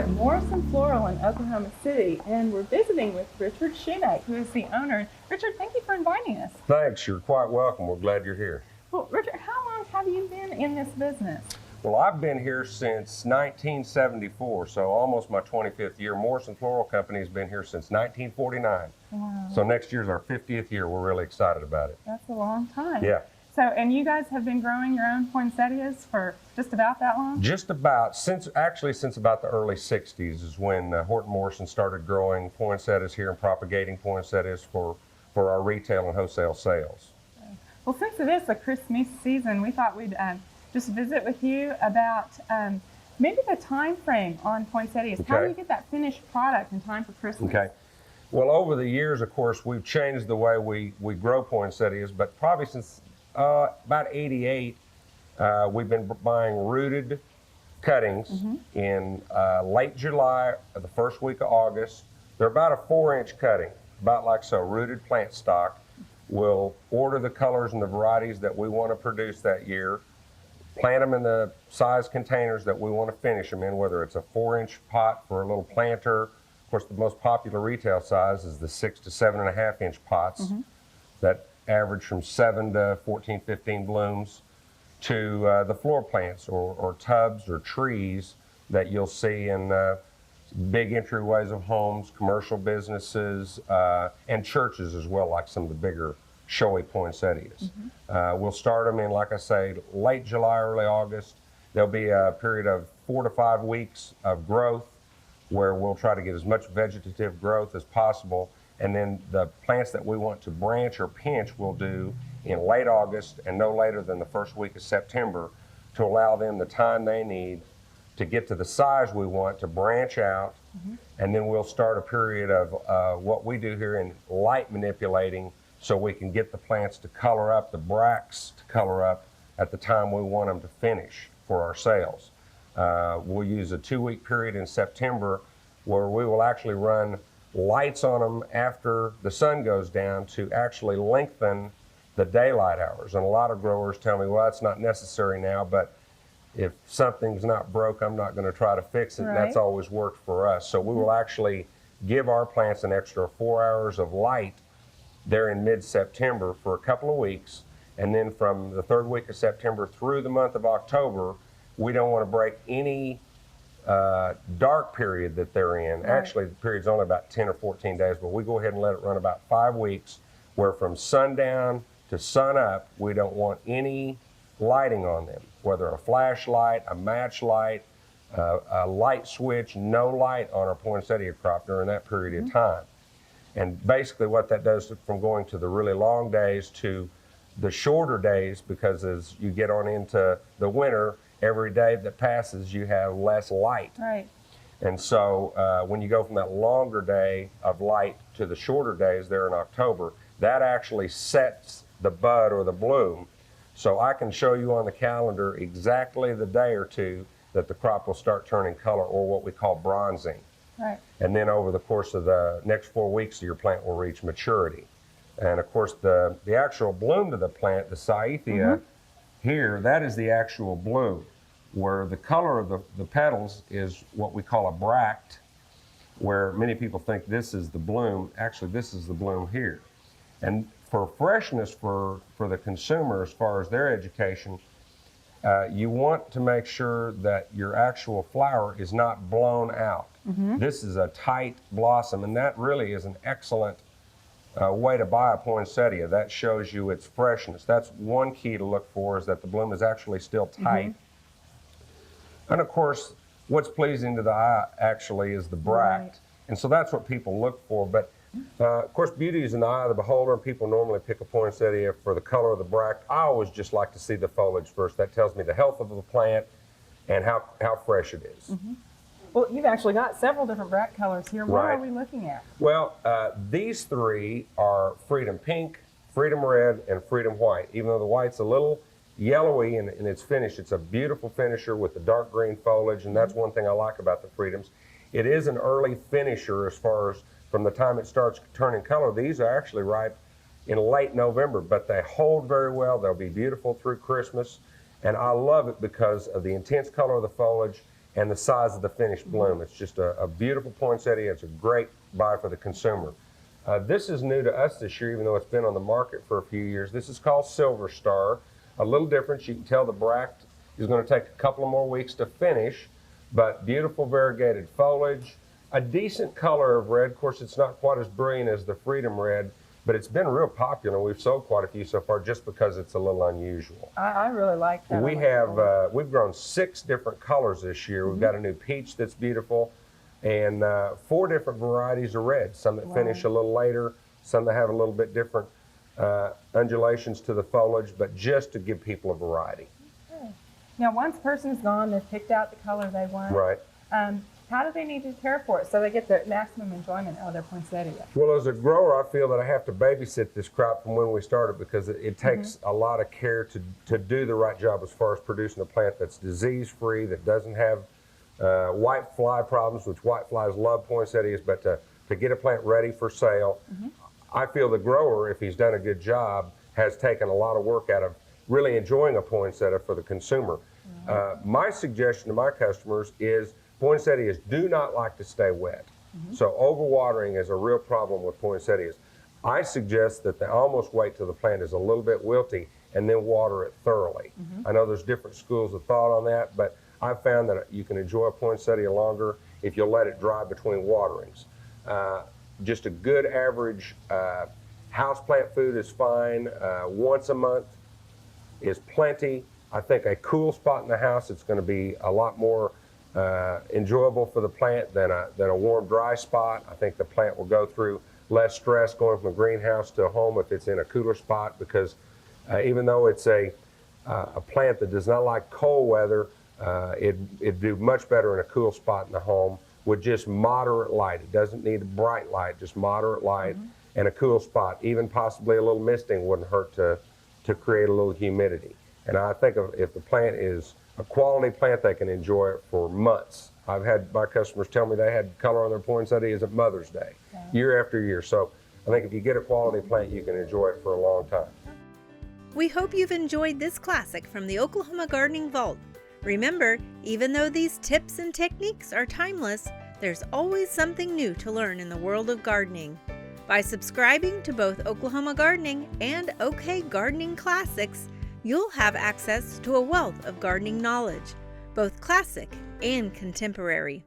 at Morrison Floral in Oklahoma City, and we're visiting with Richard Shoeneck, who is the owner. Richard, thank you for inviting us. Thanks, you're quite welcome. We're glad you're here. Well, Richard, how long have you been in this business? Well, I've been here since 1974, so almost my 25th year. Morrison Floral Company has been here since 1949. Wow. So next year's our 50th year. We're really excited about it. That's a long time. Yeah. So, and you guys have been growing your own poinsettias for just about that long? Just about, since about the early 60s is when Horton Morrison started growing poinsettias here and propagating poinsettias for our retail and wholesale sales. Well, since it is the Christmas season, we thought we'd just visit with you about maybe the time frame on poinsettias. Okay. How do you get that finished product in time for Christmas? Okay. Well, over the years, of course, we've changed the way we grow poinsettias, but probably since about '88, we've been buying rooted cuttings in late July or the first week of August. They're about a 4-inch cutting, about like so, rooted plant stock. We'll order the colors and the varieties that we want to produce that year, plant them in the size containers that we want to finish them in, whether it's a 4-inch pot for a little planter. Of course, the most popular retail size is the 6 to 7.5-inch pots that average from 7 to 14, 15 blooms, to the floor plants or tubs or trees that you'll see in big entryways of homes, commercial businesses, and churches as well, like some of the bigger showy poinsettias. We'll start them in, like I say, late July, early August. There'll be a period of 4 to 5 weeks of growth where we'll try to get as much vegetative growth as possible. And then the plants that we want to branch or pinch we'll do in late August and no later than the first week of September to allow them the time they need to get to the size we want to branch out. And then we'll start a period of what we do here in light manipulating so we can get the plants to color up, the bracts to color up at the time we want them to finish for our sales. We'll use a 2-week period in September where we will actually run lights on them after the sun goes down to actually lengthen the daylight hours. And a lot of growers tell me, well, that's not necessary now, but if something's not broke, I'm not going to try to fix it. Right. And that's always worked for us. So we will actually give our plants an extra 4 hours of light there in mid-September for a couple of weeks. And then from the 3rd week of September through the month of October, we don't want to break any dark period that they're in. Right. Actually, the period's only about 10 or 14 days, but we go ahead and let it run about 5 weeks, where from sundown to sun up, we don't want any lighting on them, whether a flashlight, a match light, a light switch, no light on our poinsettia crop during that period of time. And basically what that does from going to the really long days to the shorter days, because as you get on into the winter, every day that passes, you have less light. Right. And so when you go from that longer day of light to the shorter days there in October, that actually sets the bud or the bloom. So I can show you on the calendar exactly the day or two that the crop will start turning color, or what we call bronzing. Right. And then over the course of the next 4 weeks, your plant will reach maturity. And of course, the actual bloom to the plant, the Cyathea here, that is the actual bloom, where the color of the petals is what we call a bract, where many people think this is the bloom. Actually, this is the bloom here. And for freshness for the consumer, as far as their education, you want to make sure that your actual flower is not blown out. This is a tight blossom, and that really is an excellent way to buy a poinsettia. That shows you its freshness. That's one key to look for, is that the bloom is actually still tight. And of course, what's pleasing to the eye actually is the bract. Right. And so that's what people look for. But of course, beauty is in the eye of the beholder, and people normally pick a poinsettia for the color of the bract. I always just like to see the foliage first. That tells me the health of the plant and how fresh it is. Well, you've actually got several different bract colors here. What Right. are we looking at? Well, these three are Freedom Pink, Freedom Red, and Freedom White. Even though the white's a little yellowy in its finish, it's a beautiful finisher with the dark green foliage, and that's one thing I like about the Freedoms. It is an early finisher as far as from the time it starts turning color. These are actually ripe in late November, but they hold very well. They'll be beautiful through Christmas, and I love it because of the intense color of the foliage and the size of the finished bloom. It's just a beautiful poinsettia. It's a great buy for the consumer. This is new to us this year, even though it's been on the market for a few years. This is called Silver Star. A little different. You can tell the bract is going to take a couple of more weeks to finish, but beautiful variegated foliage, a decent color of red. Of course, it's not quite as brilliant as the Freedom Red, but it's been real popular. We've sold quite a few so far just because it's a little unusual. I really like that. We've grown 6 different colors this year. We've got a new peach that's beautiful, and 4 different varieties of red. Some that finish a little later, some that have a little bit different undulations to the foliage, but just to give people a variety. Okay. Now, once a person's gone, they've picked out the color they want. Right. How do they need to care for it so they get the maximum enjoyment out of their poinsettia? Well, as a grower, I feel that I have to babysit this crop from when we started because it takes a lot of care to do the right job as far as producing a plant that's disease-free, that doesn't have white fly problems, which white flies love poinsettias, but to get a plant ready for sale, I feel the grower, if he's done a good job, has taken a lot of work out of really enjoying a poinsettia for the consumer. My suggestion to my customers is poinsettias do not like to stay wet. So overwatering is a real problem with poinsettias. I suggest that they almost wait till the plant is a little bit wilty and then water it thoroughly. I know there's different schools of thought on that, but I've found that you can enjoy a poinsettia longer if you'll let it dry between waterings. Just a good average houseplant food is fine. Once a month is plenty. I think a cool spot in the house, it's going to be a lot more enjoyable for the plant than a warm, dry spot. I think the plant will go through less stress going from a greenhouse to a home if it's in a cooler spot, because even though it's a plant that does not like cold weather, it'd do much better in a cool spot in the home with just moderate light. It doesn't need bright light, just moderate light and a cool spot. Even possibly a little misting wouldn't hurt to create a little humidity. And I think if the plant is a quality plant, they can enjoy it for months. I've had my customers tell me they had color on their poinsettias at Mother's Day, year after year. So I think if you get a quality plant, you can enjoy it for a long time. We hope you've enjoyed this classic from the Oklahoma Gardening Vault. Remember, even though these tips and techniques are timeless, there's always something new to learn in the world of gardening. By subscribing to both Oklahoma Gardening and OK Gardening Classics, you'll have access to a wealth of gardening knowledge, both classic and contemporary.